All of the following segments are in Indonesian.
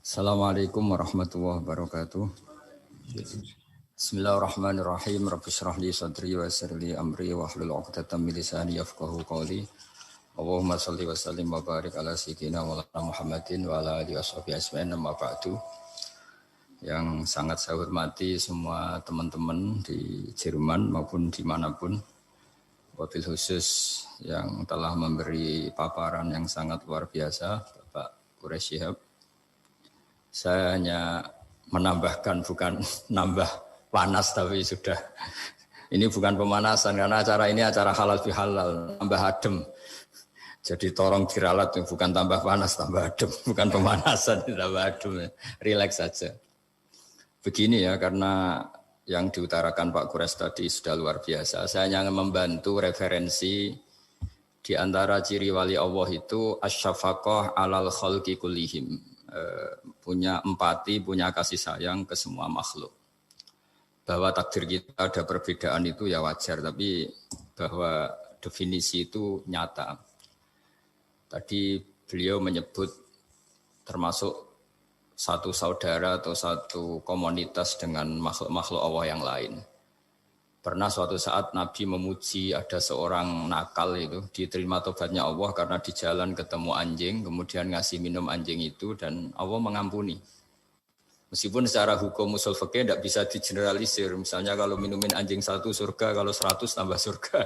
Assalamualaikum warahmatullahi wabarakatuh. Bismillahirrahmanirrahim. Rabbi shrah li sadri wa yassir li amri wa hlul 'uqdatam min lisani yafqahu qawli. Allahumma shalli wa sallim wa barik ala sayyidina Maulana Muhammadin wa ala alihi washabihi ajmain. Amma ba'du. Yang sangat saya hormati semua teman-teman di Jerman maupun dimanapun, wabil khusus yang telah memberi paparan yang sangat luar biasa, Bapak Quraish Shihab. Saya hanya menambahkan, bukan nambah panas, tapi sudah ini bukan pemanasan karena acara ini acara halal bihalal, tambah adem. Jadi tolong diralat, bukan tambah panas, tambah adem, bukan pemanasan, tambah adem. Rileks saja. Begini ya, karena yang diutarakan Pak Quraish tadi sudah luar biasa. Saya hanya membantu referensi di antara ciri wali Allah itu asyafaqah alal khalqi kullihim. Punya empati, punya kasih sayang ke semua makhluk. Bahwa takdir kita ada perbedaan itu ya wajar, tapi bahwa definisi itu nyata. Tadi beliau menyebut termasuk satu saudara atau satu komunitas dengan makhluk-makhluk Allah yang lain. Pernah suatu saat Nabi memuji ada seorang nakal itu, diterima tobatnya Allah karena di jalan ketemu anjing, kemudian ngasih minum anjing itu dan Allah mengampuni. Meskipun secara hukum usul fikih tidak bisa digeneralisir, misalnya kalau minumin anjing 1 surga, kalau 100 tambah surga.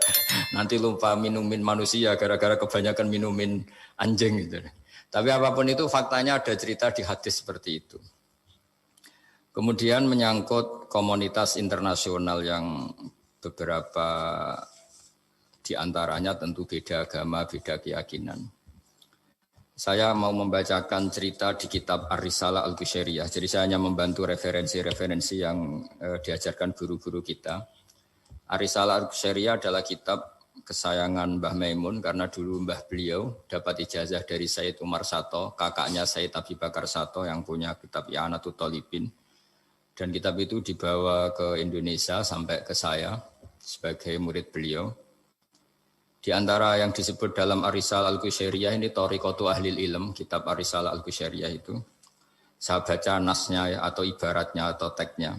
Nanti lupa minumin manusia gara-gara kebanyakan minumin anjing gitu. Tapi apapun itu faktanya ada cerita di hadis seperti itu. Kemudian menyangkut komunitas internasional yang beberapa diantaranya tentu beda agama, beda keyakinan. Saya mau membacakan cerita di kitab Ar-Risalah Al-Qushairiyah. Jadi saya hanya membantu referensi-referensi yang diajarkan guru-guru kita. Ar-Risalah Al-Qushairiyah adalah kitab kesayangan Mbah Maimun karena dulu mbah beliau dapat ijazah dari Sayyid Umar Sato, kakaknya Sayyid Abi Bakar Sato yang punya kitab I'anatul Thalibin. Dan kitab itu dibawa ke Indonesia sampai ke saya sebagai murid beliau. Di antara yang disebut dalam Ar-Risalah Al-Qushairiyah ini Thariqatu Ahlil Ilm, kitab Ar-Risalah Al-Qushairiyah itu. Saya baca nasnya atau ibaratnya atau teksnya.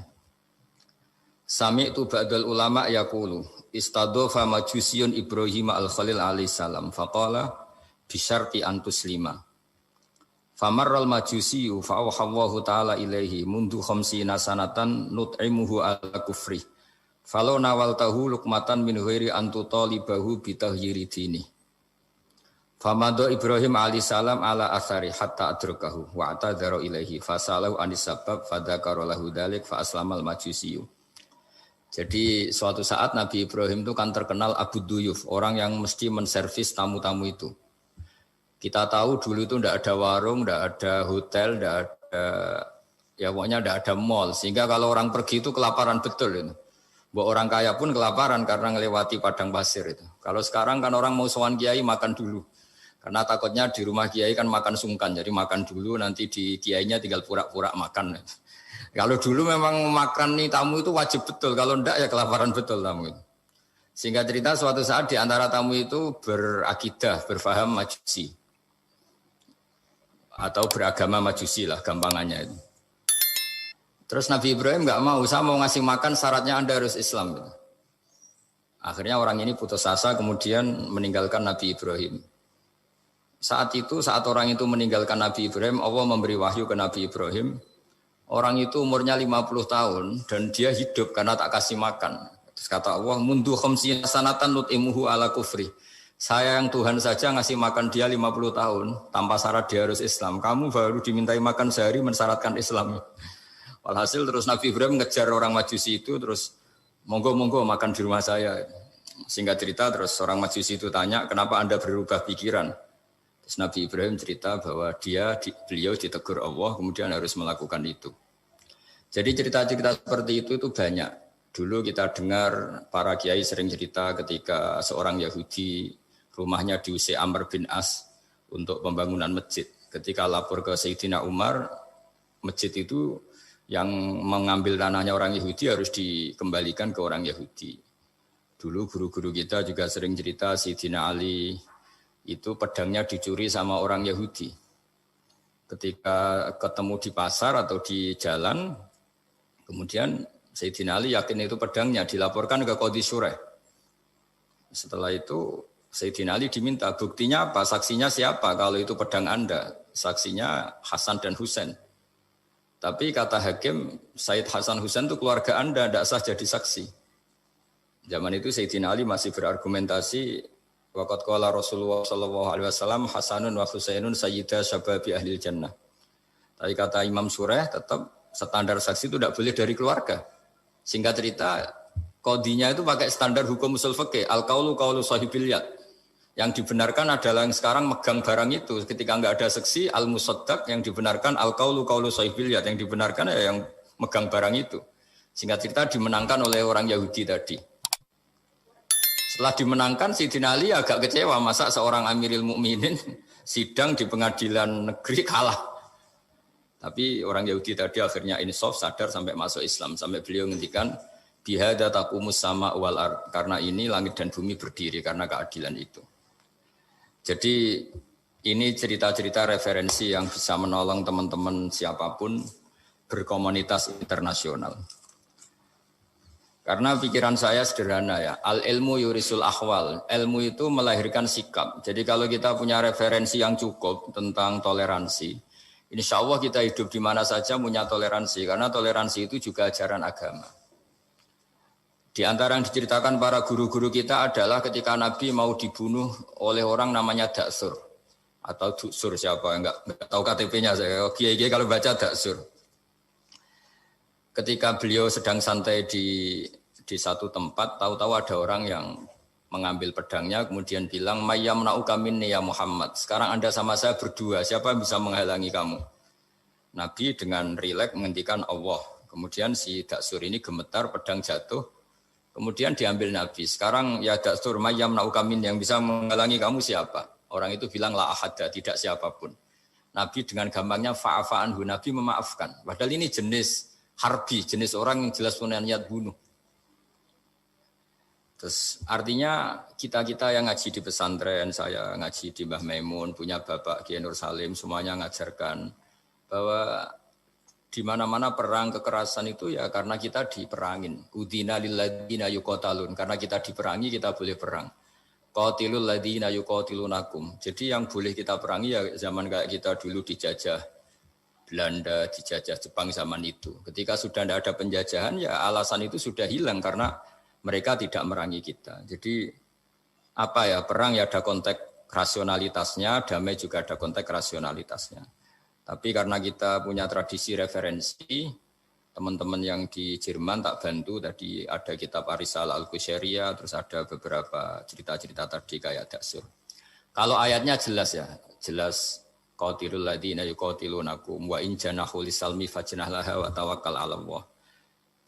Sami'tu ba'dal ulama yaqulu istadhafa majusiyun Ibrahim al-Khalil alaihi salam faqala bisyarti antuslima. Famarral majusiyu fa'awhallahu ta'ala ilaihi mundu khamsina sanatan nut'imuhu ala kufri. Falau nawaltahu lukmatan min ghairi antu talibahu bitahyiri dini. Famado Ibrahim alaihi salam ala athari hatta adrakahu wa atadhara ilaihi fasalahu anis sabab fadhakara lahu dzalik fa aslamal majusiyu. Jadi suatu saat Nabi Ibrahim itu kan terkenal Abu Duyuf, orang yang mesti menservis tamu-tamu itu. Kita tahu dulu itu tidak ada warung, tidak ada hotel, tidak ada, ya pokoknya tidak ada mall. Sehingga kalau orang pergi itu kelaparan betul itu. Buat orang kaya pun kelaparan karena melewati padang pasir itu. Kalau sekarang kan orang mau sowan kiai makan dulu. Karena takutnya di rumah kiai kan makan sungkan. Jadi makan dulu nanti di kiainya tinggal pura-pura makan. Kalau dulu memang makan nih tamu itu wajib betul. Kalau tidak ya kelaparan betul tamu itu. Sehingga cerita suatu saat di antara tamu itu berakidah, berfaham majusi. Atau beragama majusi lah gampangannya itu. Terus Nabi Ibrahim enggak mau, saya mau ngasih makan syaratnya Anda harus Islam gitu. Akhirnya orang ini putus asa kemudian meninggalkan Nabi Ibrahim. Saat orang itu meninggalkan Nabi Ibrahim, Allah memberi wahyu ke Nabi Ibrahim. Orang itu umurnya 50 tahun dan dia hidup karena tak kasih makan. Terus kata Allah, mundu khamsina sanatan nut'imuhu ala kufri. Saya yang Tuhan saja ngasih makan dia 50 tahun tanpa syarat dia harus Islam. Kamu baru dimintai makan sehari mensyaratkan Islam. Walhasil terus Nabi Ibrahim ngejar orang Majusi itu terus monggo-monggo makan di rumah saya. Singkat cerita terus orang Majusi itu tanya kenapa Anda berubah pikiran. Terus Nabi Ibrahim cerita bahwa beliau ditegur Allah kemudian harus melakukan itu. Jadi cerita-cerita seperti itu banyak. Dulu kita dengar para kiai sering cerita ketika seorang Yahudi rumahnya diusir Amr bin As untuk pembangunan masjid. Ketika lapor ke Sayyidina Umar, masjid itu yang mengambil tanahnya orang Yahudi harus dikembalikan ke orang Yahudi. Dulu guru-guru kita juga sering cerita Sayyidina Ali itu pedangnya dicuri sama orang Yahudi. Ketika ketemu di pasar atau di jalan, kemudian Sayyidina Ali yakin itu pedangnya, dilaporkan ke Qadhi Syureh. Setelah itu Sayyidina Ali diminta, buktinya apa? Saksinya siapa kalau itu pedang Anda? Saksinya Hasan dan Husain. Tapi kata hakim, Said Hasan Husain itu keluarga Anda, tidak sah jadi saksi. Zaman itu Sayyidina Ali masih berargumentasi, waqad qala Rasulullah sallallahu alaihi wasallam Hasanun wa Husainun sayyida syababi ahli jannah. Tapi kata Imam Sureh tetap standar saksi itu tidak boleh dari keluarga. Singkat cerita, qadhinya itu pakai standar hukum usul fikih, al-qaulu qaulu sahibil yad. Yang dibenarkan adalah yang sekarang megang barang itu. Ketika enggak ada saksi, al-musaddaq yang dibenarkan al-qaulu qaulu sahibil yad, yang dibenarkan ya yang megang barang itu. Singkat cerita dimenangkan oleh orang Yahudi tadi. Setelah dimenangkan, Sayyidina Ali agak kecewa, masa seorang Amirul Mukminin sidang di pengadilan negeri kalah. Tapi orang Yahudi tadi akhirnya insaf, sadar sampai masuk Islam, sampai beliau ngendikan bihada taqumus sama wal ard, karena ini langit dan bumi berdiri karena keadilan itu. Jadi ini cerita-cerita referensi yang bisa menolong teman-teman siapapun berkomunitas internasional. Karena pikiran saya sederhana ya, al-ilmu yurisul ahwal, ilmu itu melahirkan sikap. Jadi kalau kita punya referensi yang cukup tentang toleransi, insya Allah kita hidup di mana saja punya toleransi, karena toleransi itu juga ajaran agama. Di antara yang diceritakan para guru-guru kita adalah ketika Nabi mau dibunuh oleh orang namanya Daksur, atau Duksur siapa, enggak tahu KTP-nya saya, kiai-kiai kalau baca Daksur. Ketika beliau sedang santai di satu tempat, tahu-tahu ada orang yang mengambil pedangnya, kemudian bilang, mayyamna'uka minni ya Muhammad. Sekarang Anda sama saya berdua, siapa yang bisa menghalangi kamu? Nabi dengan rileks menghentikan Allah. Kemudian si Daksur ini gemetar, pedang jatuh. Kemudian diambil Nabi. Sekarang ya Daksur, mayyamna'uka minni, yang bisa menghalangi kamu siapa? Orang itu bilang, la ahada, tidak siapapun. Nabi dengan gampangnya fa'afa'anhu, Nabi memaafkan. Padahal ini jenis harbi, jenis orang yang jelas punya niat bunuh. Terus artinya kita-kita yang ngaji di pesantren, saya ngaji di Mbah Maimun, punya Bapak Kiai Nur Salim, semuanya ngajarkan bahwa di mana-mana perang kekerasan itu ya karena kita diperangin. Udina lilladzina yuqatalun, karena kita diperangi kita boleh perang. Qatilul ladzina yuqatilunakum. Jadi yang boleh kita perangi ya zaman kayak kita dulu dijajah Belanda, dijajah Jepang zaman itu. Ketika sudah tidak ada penjajahan ya alasan itu sudah hilang karena mereka tidak merangi kita. Jadi apa ya, perang ya ada konteks rasionalitasnya, damai juga ada konteks rasionalitasnya. Tapi karena kita punya tradisi referensi, teman-teman yang di Jerman tak bantu, tadi ada kitab Ar-Risalah Al-Qushairiyah, terus ada beberapa cerita-cerita tadi kayak Daksur. Kalau ayatnya jelas ya, jelas qatilul ladzina yuqatilunakum wa in janahu lisalmi fajnah laha wa tawakkal 'ala Allah.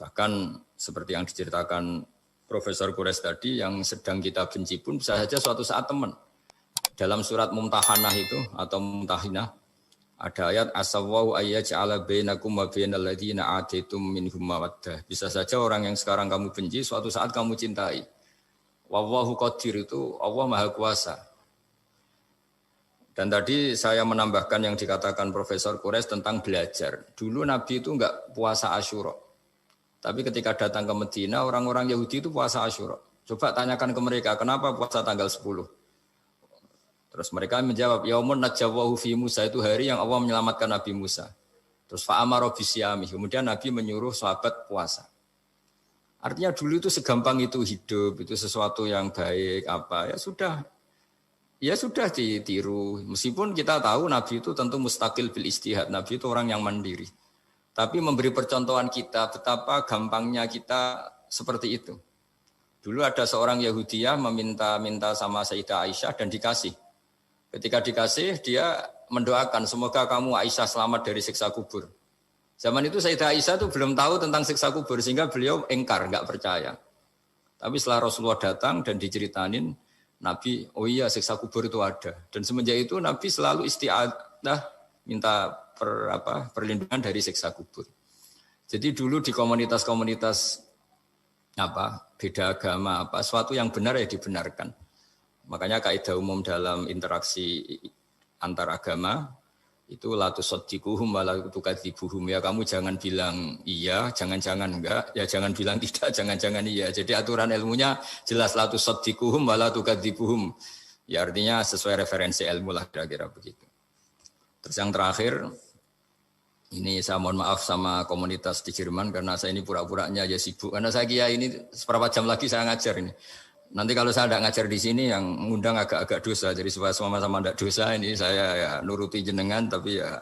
Bahkan seperti yang diceritakan Profesor Quraisy tadi, yang sedang kita benci pun bisa saja suatu saat teman. Dalam surat Mumtahanah itu atau Mumtahinah ada ayat asawwau ayyaj'ala bainakum wa bainal ladzina ataitum minhum mawaddah. Bisa saja orang yang sekarang kamu benci suatu saat kamu cintai. Wallahu qadir, itu Allah Maha Kuasa. Dan tadi saya menambahkan yang dikatakan Profesor Quraisy tentang belajar. Dulu Nabi itu enggak puasa Asyura. Tapi ketika datang ke Medina, orang-orang Yahudi itu puasa Asyura. Coba tanyakan ke mereka, kenapa puasa tanggal 10? Terus mereka menjawab, yaumun najawwahu fi Musa, itu hari yang Allah menyelamatkan Nabi Musa. Terus fa'amara bisyami, kemudian Nabi menyuruh sahabat puasa. Artinya dulu itu segampang itu hidup, itu sesuatu yang baik, apa ya sudah ditiru. Meskipun kita tahu Nabi itu tentu mustaqil bil istihad, Nabi itu orang yang mandiri. Tapi memberi percontohan kita betapa gampangnya kita seperti itu. Dulu ada seorang Yahudiyah meminta sama Sayyidah Aisyah dan dikasih. Ketika dikasih, dia mendoakan semoga kamu Aisyah selamat dari siksa kubur. Zaman itu Sayyidah Aisyah itu belum tahu tentang siksa kubur sehingga beliau engkar, enggak percaya. Tapi setelah Rasulullah datang dan diceritanin, Nabi, oh iya siksa kubur itu ada. Dan semenjak itu Nabi selalu isti'adah minta perlindungan dari siksa kubur. Jadi dulu di komunitas-komunitas beda agama sesuatu yang benar ya dibenarkan. Makanya kaidah umum dalam interaksi antar agama Itu la tusaddiquhum wa la tukadzibuhum. Ya kamu jangan bilang iya, jangan-jangan enggak, ya jangan bilang tidak, jangan-jangan iya. Jadi aturan ilmunya jelas la tusaddiquhum wa la tukadzibuhum. Ya artinya sesuai referensi ilmu lah kira-kira begitu. Terus yang terakhir, ini saya mohon maaf sama komunitas di Jerman karena saya ini pura-puranya aja sibuk. Karena saya kira ini seberapa jam lagi saya ngajar ini. Nanti kalau saya tidak ngajar di sini yang ngundang agak-agak dosa. Jadi supaya sama-sama tidak dosa ini saya ya nuruti jenengan. Tapi ya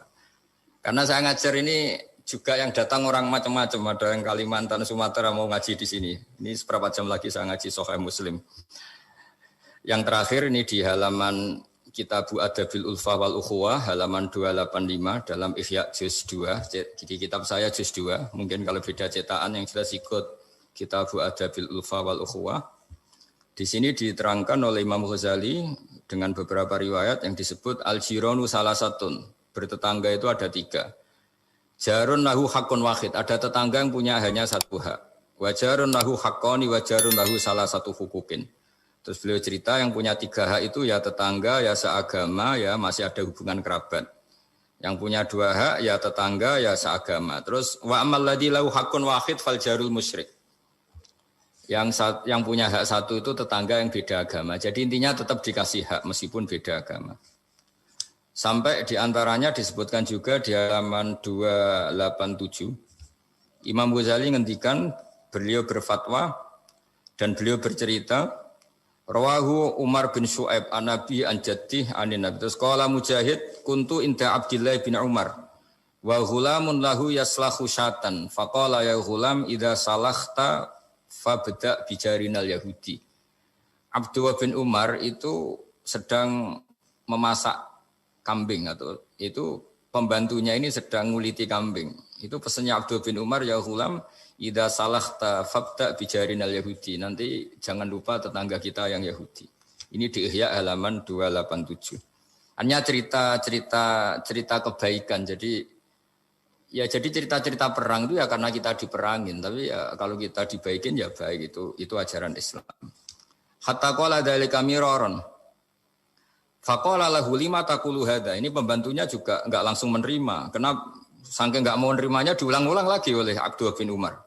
karena saya ngajar ini juga yang datang orang macam-macam. Ada yang Kalimantan, Sumatera mau ngaji di sini. Ini seberapa jam lagi saya ngaji Sahih Muslim. Yang terakhir ini di halaman Kitabu Adabil Ulfa wal Ukhuwah halaman 285 dalam Ihya juz 2. Jadi kitab saya juz 2. Mungkin kalau beda cetakan yang jelas ikut Kitabu Adabil Ulfa wal Ukhuwah. Di sini diterangkan oleh Imam Ghazali dengan beberapa riwayat yang disebut al-jironu salasatun. Bertetangga itu ada 3. Jarun lahu hakun wahid. Ada tetangga yang punya hanya 1 hak. Wajarun lahu hakoni wajarun lahu salah satu hukukin. Terus beliau cerita yang punya 3 hak itu ya tetangga, ya seagama, ya masih ada hubungan kerabat. Yang punya 2 hak ya tetangga, ya seagama. Terus wa amal ladzi lahu hakun wahid fal jarul musyrik. Yang punya hak 1 itu tetangga yang beda agama. Jadi intinya tetap dikasih hak meskipun beda agama. Sampai diantaranya disebutkan juga di halaman 287. Imam Ghazali ngendikan beliau berfatwa dan beliau bercerita rawahu Umar bin Syu'aib an Nabi an Jaddih anin Nabi. Terus qala Mujahid kuntu inda Abdullah bin Umar wa ghulamun lahu yaslahu syatan faqala ya ghulam idza salakhta fabda bijarinal Yahudi. Abdullah bin Umar itu sedang memasak kambing atau itu pembantunya ini sedang nguliti kambing. Itu pesannya Abdullah bin Umar ya ghulam idza salakhta fabda bijarinal Yahudi. Nanti jangan lupa tetangga kita yang Yahudi. Ini di Ihya halaman 287. Hanya cerita kebaikan. Jadi cerita-cerita perang itu ya karena kita diperangin, tapi ya kalau kita dibaikin ya baik, itu ajaran Islam. Hatta qala dzalika miraron. Faqala lahu lima taqulu hadza. Ini pembantunya juga enggak langsung menerima. Kenapa saking enggak mau nerimanya diulang-ulang lagi oleh Abdullah bin Umar.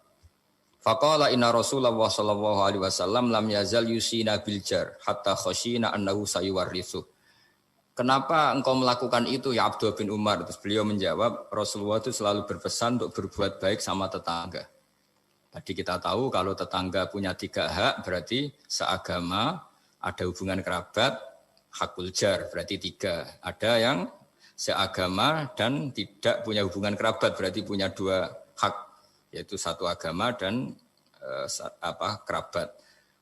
Faqala inna Rasulullah sallallahu alaihi wasallam lam yazal yusina bil jar hatta khashina annahu sayuwarrithu. Kenapa engkau melakukan itu ya Abdullah bin Umar? Terus beliau menjawab, Rasulullah itu selalu berpesan untuk berbuat baik sama tetangga. Tadi kita tahu kalau tetangga punya 3 hak, berarti seagama, ada hubungan kerabat, hakul jar, berarti 3. Ada yang seagama dan tidak punya hubungan kerabat, berarti punya 2 hak, yaitu 1 agama dan kerabat.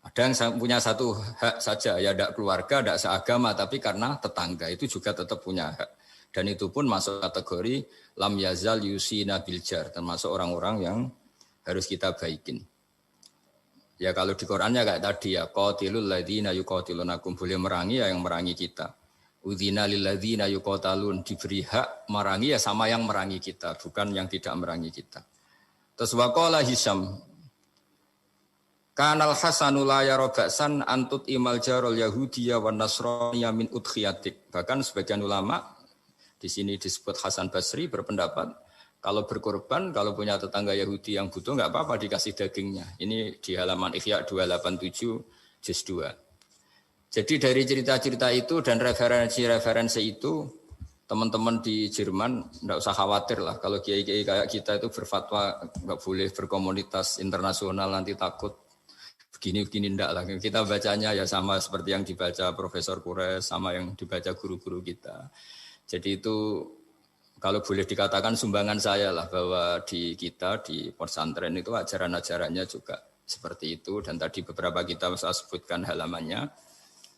Ada yang punya 1 hak saja, ya tidak keluarga, tidak seagama, tapi karena tetangga itu juga tetap punya hak. Dan itu pun masuk kategori lam yazal yusina bil jar, termasuk orang-orang yang harus kita baikin. Ya kalau di Qur'annya kayak tadi ya, qatilul ladzina yuqatilunakum, boleh merangi ya yang merangi kita. Udzina lil ladzina yuqatalun, diberi hak merangi ya sama yang merangi kita, bukan yang tidak merangi kita. Terus waqala Hisyam Kanal Hasanu la yara ba'san antut imal jarul Yahudiyya wan Nasraniyya min udkhiyatik. Bahkan sebagian ulama di sini disebut Hasan Basri berpendapat kalau berkorban, kalau punya tetangga Yahudi yang butuh enggak apa-apa dikasih dagingnya. Ini di halaman Ihya 287 juz 2. Jadi dari cerita-cerita itu dan referensi-referensi itu teman-teman di Jerman enggak usah khawatir lah kalau kiai-kiai kayak kita itu berfatwa enggak boleh berkomunitas internasional nanti takut begini-begini enggak lah. Kita bacanya ya sama seperti yang dibaca Profesor Kures, sama yang dibaca guru-guru kita. Jadi itu kalau boleh dikatakan sumbangan saya lah bahwa di kita, di pesantren itu ajaran-ajarannya juga seperti itu. Dan tadi beberapa kita saya sebutkan halamannya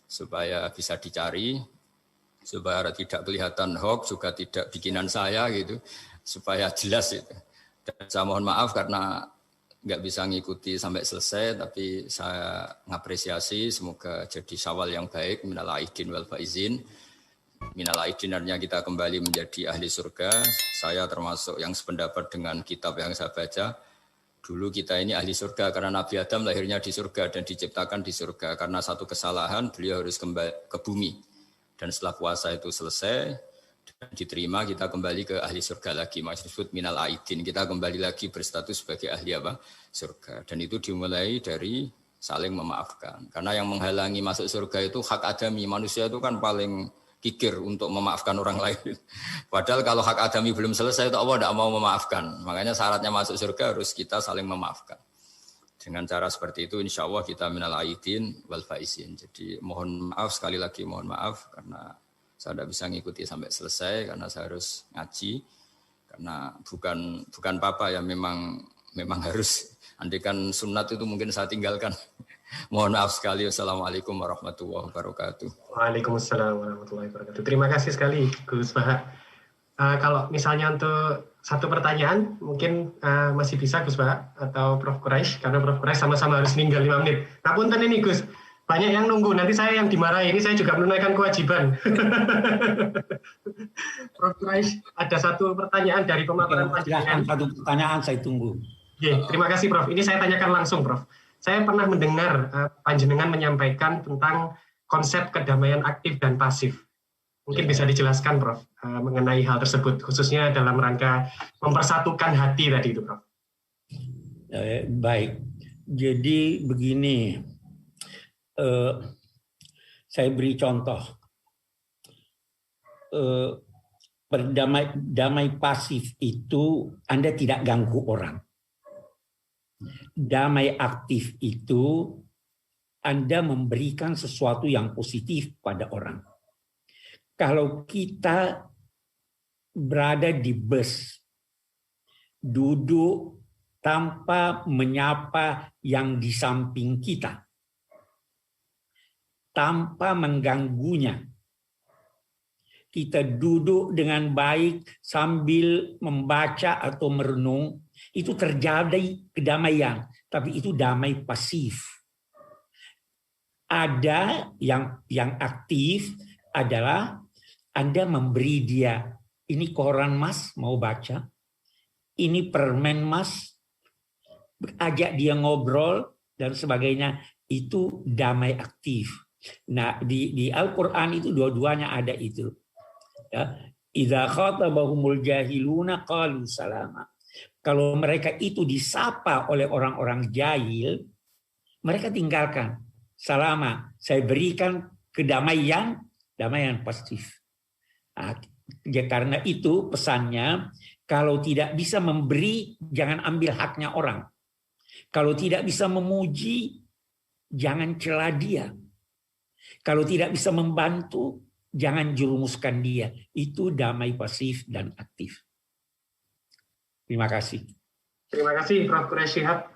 supaya bisa dicari, supaya tidak kelihatan hoax, juga tidak bikinan saya gitu, supaya jelas itu. Dan saya mohon maaf karena nggak bisa ngikuti sampai selesai, tapi saya ngapresiasi semoga jadi syawal yang baik, minal aidin wal faizin. Minal aidin artinya kita kembali menjadi ahli surga. Saya termasuk yang sependapat dengan kitab yang saya baca. Dulu kita ini ahli surga karena Nabi Adam lahirnya di surga dan diciptakan di surga. Karena satu kesalahan beliau harus kembali ke bumi. Dan setelah puasa itu selesai, diterima, kita kembali ke ahli surga lagi. Maksud minal aidin, kita kembali lagi berstatus sebagai ahli apa? Surga. Dan itu dimulai dari saling memaafkan. Karena yang menghalangi masuk surga itu hak adami. Manusia itu kan paling kikir untuk memaafkan orang lain. Padahal kalau hak adami belum selesai itu Allah tidak mau memaafkan. Makanya syaratnya masuk surga harus kita saling memaafkan. Dengan cara seperti itu insya Allah kita minal aidin wal faizin. Jadi mohon maaf sekali lagi, mohon maaf karena saya tidak bisa ngikuti sampai selesai karena saya harus ngaji. Karena bukan papa ya, memang harus. Andaikan sunat itu mungkin saya tinggalkan. Mohon maaf sekali. Wassalamualaikum warahmatullahi wabarakatuh. Waalaikumsalam warahmatullahi wabarakatuh. Terima kasih sekali Gus Baha. Kalau misalnya untuk satu pertanyaan mungkin masih bisa Gus Baha atau Prof. Quraisy, karena Prof. Quraisy sama-sama harus meninggal 5 menit. Ngapunten ini Gus, banyak yang nunggu, nanti saya yang dimarahi, ini saya juga menunaikan kewajiban. Prof. Quraisy, ada satu pertanyaan dari pemaparan panjenengan. Satu pertanyaan saya tunggu. Terima kasih Prof. Ini saya tanyakan langsung Prof. Saya pernah mendengar panjenengan menyampaikan tentang konsep kedamaian aktif dan pasif. Mungkin bisa dijelaskan Prof. Mengenai hal tersebut, khususnya dalam rangka mempersatukan hati tadi itu Prof. Baik, jadi begini, saya beri contoh. Damai pasif itu Anda tidak ganggu orang. Damai aktif itu Anda memberikan sesuatu yang positif pada orang. Kalau kita berada di bus, duduk tanpa menyapa yang di samping kita, tanpa mengganggunya, kita duduk dengan baik sambil membaca atau merenung, itu terjadi kedamaian, tapi itu damai pasif. Ada yang aktif adalah Anda memberi dia, ini koran Mas mau baca, ini permen Mas, ajak dia ngobrol dan sebagainya, itu damai aktif. Nah, di Al-Qur'an itu dua-duanya ada itu. Ya, idza khatabahumul jahiluna qalu salama. Kalau mereka itu disapa oleh orang-orang jahil, mereka tinggalkan. Salama, saya berikan kedamaian, damaian pasif. Nah, ya karena itu pesannya, kalau tidak bisa memberi, jangan ambil haknya orang. Kalau tidak bisa memuji, jangan cela dia. Kalau tidak bisa membantu, jangan jerumuskan dia. Itu damai pasif dan aktif. Terima kasih. Terima kasih Prof. Quraisy Shihab.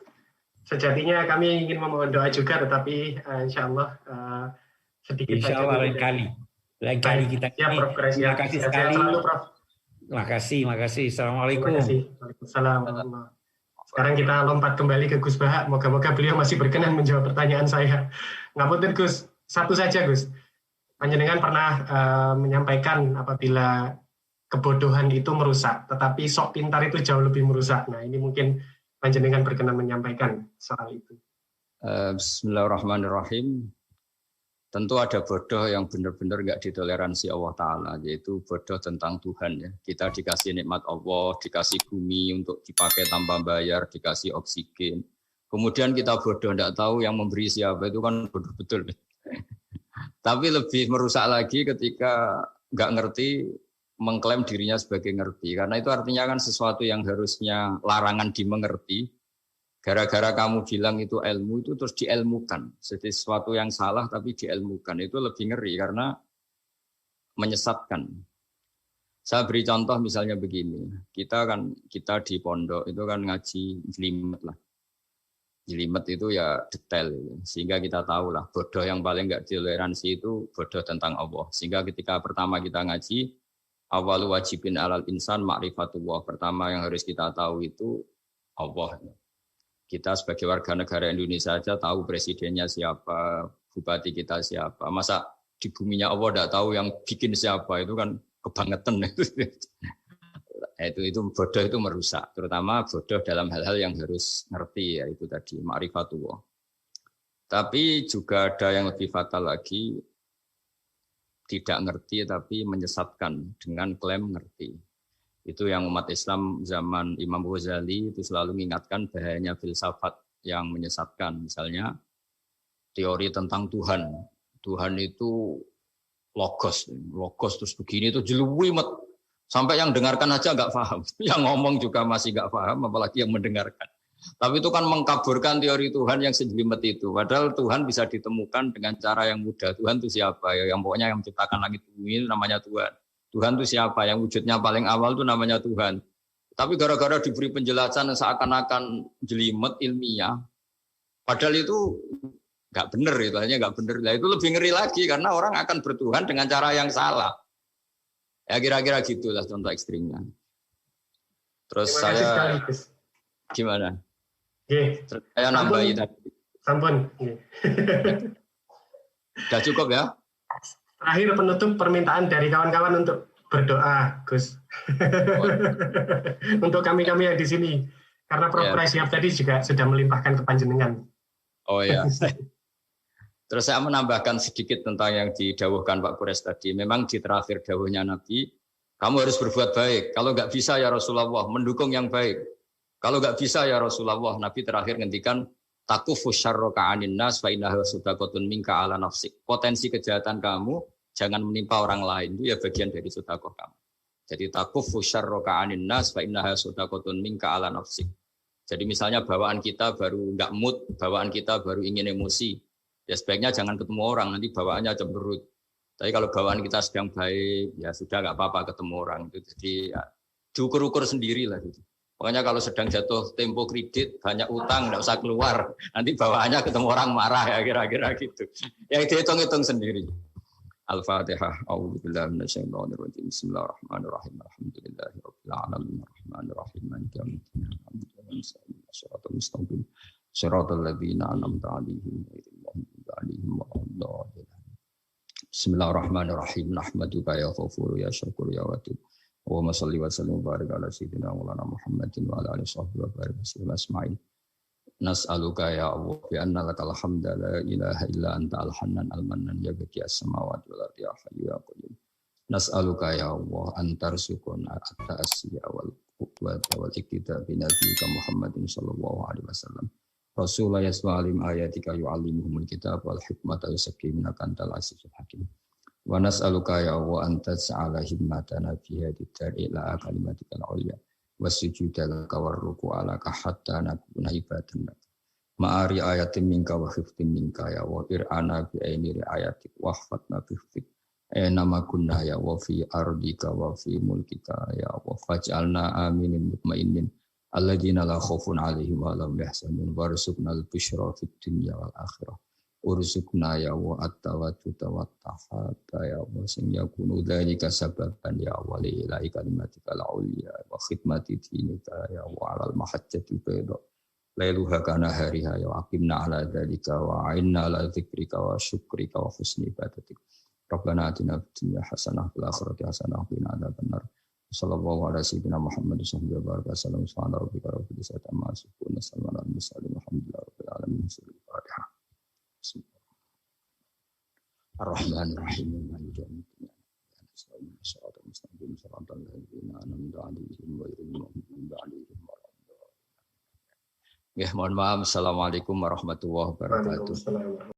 Sejatinya kami ingin memohon doa juga, tetapi insya Allah sedikit insya Allah lain kali kita. Ya, Prof. Quraisy. Terima kasih sekali. Selalu, Prof. Terima kasih. Assalamualaikum. Terima kasih. Waalaikumsalam. Sekarang kita lompat kembali ke Gus Baha. Moga-moga beliau masih berkenan menjawab pertanyaan saya. Ngapunten Gus, satu saja Gus. Panjenengan pernah menyampaikan apabila kebodohan itu merusak, tetapi sok pintar itu jauh lebih merusak. Nah, ini mungkin panjenengan berkenan menyampaikan soal itu. Bismillahirrahmanirrahim. Tentu ada bodoh yang benar-benar nggak ditoleransi Allah Ta'ala, yaitu bodoh tentang Tuhan. Ya. Kita dikasih nikmat Allah, dikasih bumi untuk dipakai tanpa bayar, dikasih oksigen. Kemudian kita bodoh, nggak tahu yang memberi siapa, itu kan bodoh betul. Tapi lebih merusak lagi ketika nggak ngerti, mengklaim dirinya sebagai ngerti. Karena itu artinya kan sesuatu yang harusnya larangan dimengerti. Gara-gara kamu bilang itu ilmu, itu terus diilmukan. Jadi sesuatu yang salah tapi diilmukan. Itu lebih ngeri karena menyesatkan. Saya beri contoh misalnya begini. Kita di pondok itu kan ngaji jelimet lah. Jelimet itu ya detail. Sehingga kita tahu lah bodoh yang paling nggak ditoleransi itu bodoh tentang Allah. Sehingga ketika pertama kita ngaji, awalu wajibin alal insan ma'rifatullah. Pertama yang harus kita tahu itu Allah. Kita sebagai warga negara Indonesia saja tahu presidennya siapa, bupati kita siapa. Masa di buminya Allah tidak tahu yang bikin siapa, itu kan kebangetan. Itu bodoh, itu merusak. Terutama bodoh dalam hal-hal yang harus ngerti, yaitu tadi ma'rifatullah. Tapi juga ada yang lebih fatal lagi, tidak ngerti tapi menyesatkan dengan klaim ngerti. Itu yang umat Islam zaman Imam Ghazali itu selalu mengingatkan bahayanya filsafat yang menyesatkan. Misalnya teori tentang Tuhan. Tuhan itu logos terus begini itu jeluwimet. Sampai yang dengarkan aja nggak paham. Yang ngomong juga masih nggak paham, apalagi yang mendengarkan. Tapi itu kan mengkaburkan teori Tuhan yang sejelimet itu. Padahal Tuhan bisa ditemukan dengan cara yang mudah. Tuhan itu siapa? Ya, yang pokoknya yang menciptakan langit bumi namanya Tuhan. Tuhan itu siapa? Yang wujudnya paling awal itu namanya Tuhan. Tapi gara-gara diberi penjelasan seakan-akan jelimet ilmiah, padahal itu nggak benar, itu hanya nggak benar. Nah, itu lebih ngeri lagi karena orang akan bertuhan dengan cara yang salah. Ya kira-kira gitulah contoh ekstrimnya. Terus saya gimana? Saya nambahin tadi. Sampun. Sudah cukup ya? Terakhir penutup permintaan dari kawan-kawan untuk berdoa, Gus. Untuk kami-kami yang di sini. Karena Prof. Siap tadi juga sudah melimpahkan ke panjenengan. Oh ya. Terus saya menambahkan sedikit tentang yang didawuhkan Pak Kures tadi. Memang di terakhir dawuhnya Nabi, kamu harus berbuat baik. Kalau nggak bisa ya Rasulullah, mendukung yang baik. Kalau nggak bisa ya Rasulullah, Nabi terakhir ngendikan takufu syarroka anin nas fa innaha sadaqatun minka ala nafsik. Potensi kejahatan kamu jangan menimpa orang lain, itu ya bagian dari sedekah kamu. Jadi takufu syarroka anin nas fa innaha sadaqatun minka ala nafsik. Jadi misalnya bawaan kita baru nggak mood, bawaan kita baru ingin emosi, ya sebaiknya jangan ketemu orang, nanti bawaannya cemberut. Tapi kalau bawaan kita sedang baik, ya sudah nggak apa-apa ketemu orang. Itu jadi ya, diukur-ukur sendiri lah gitu. Pokoknya kalau sedang jatuh tempo kredit, banyak utang, nggak usah keluar. Nanti bawaannya ketemu orang marah ya kira-kira gitu. Ya dihitung-hitung sendiri. Al-Fatihah. A'udzubillahi minasyaitonirrajim. Bismillahirrahmanirrahim. Alhamdulillahirabbil alamin. Arrahmanirrahim. Maliki yaumiddin. Shiratal mustaqim. Shiratal ladzina an'amta 'alaihim ghairil maghdubi 'alaihim waladdallin. Bismillahirrahmanirrahim. Nahmaduka ya Ghafur ya Syakur ya Wadud. Allahumma shalli wa sallim wa barik ala sayyidina Maulana Muhammadin wa ala alihi wa barik wasallam asma'in. Nas'aluka ya Allah bi anna lakal hamda la ilaha illa anta al-hannan al-mannan ya baqi as-samawati wal ardi ya hayyu ya qayyum. Nas'aluka ya Allah antarsukuna at-ta'asiyya wal quwwata wal iktida bi nabiyyika Muhammadin sallallahu alaihi wasallam. Rasulullah yasma'alim ayatika yu'allimuhumul kitab wal hikmata yusakkimuna kantal azizul hakim. Wa nas'aluka ya Allah anta ta'ala himmatana fi hadhihi dari ila kalimatikal ulya wasujuda laka warruku alaka hatta nakuna ibadan laka ma'ari ayatin minka wa khiftin minka ya wa ir'ana bi aini ayatik wa hfatna bi khiftik nama kunna ya wa fi ardika wa fi mulkika ya wa faj'alna aminin mutmainin alladina la khaufun alaihim wa lam yahzanun warzuqna al-busyra fid dunya wal akhirah urzukna ya wa at-tawadduta wa at-tahata ya wa sing yakunu dzalika sababan ya wa li ilahi kalimatika al-ulya wa khidmati dinika ya wa alal mahajjati bayda lailuha kana hariha ya aqimna ala dzalika wa inna ala dzikrika wa syukrika wa husni ibadatik rabbana atina fid dunya hasanah wa fil akhirati hasanah wa qina adzabannar sallallahu ala sayyidina Muhammad sallallahu alaihi wasallam subhana rabbika rabbil izzati amma yasifun wa salamun alal mursalin walhamdulillahi rabbil alamin. Al-Fatihah. Ar-Rahmanir-Rahim. Maliki yaumiddin. Shiratal mustaqim. Shiratal ladzina an'amta 'alaihim ghairil maghdubi 'alaihim waladdallin. Ya, mohon maaf. Assalamualaikum warahmatullahi wabarakatuh.